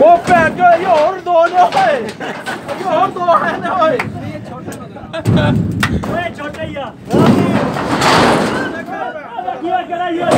वो पैर जो ये और दो ने होए ये और दो है ने होए ओए छोटे या ये करा ये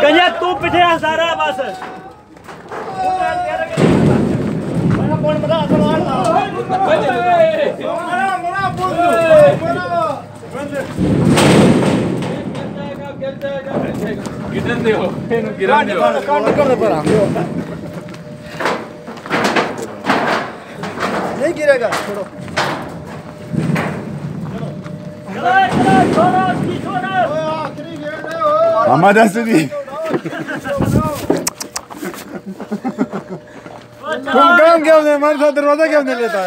गंजा तू पीछे हजारा बस नहीं गिरेगा छोड़ो हमारा सुनी तुम काम क्यों नहीं हमारे साथ दरवाजा क्यों नहीं लेता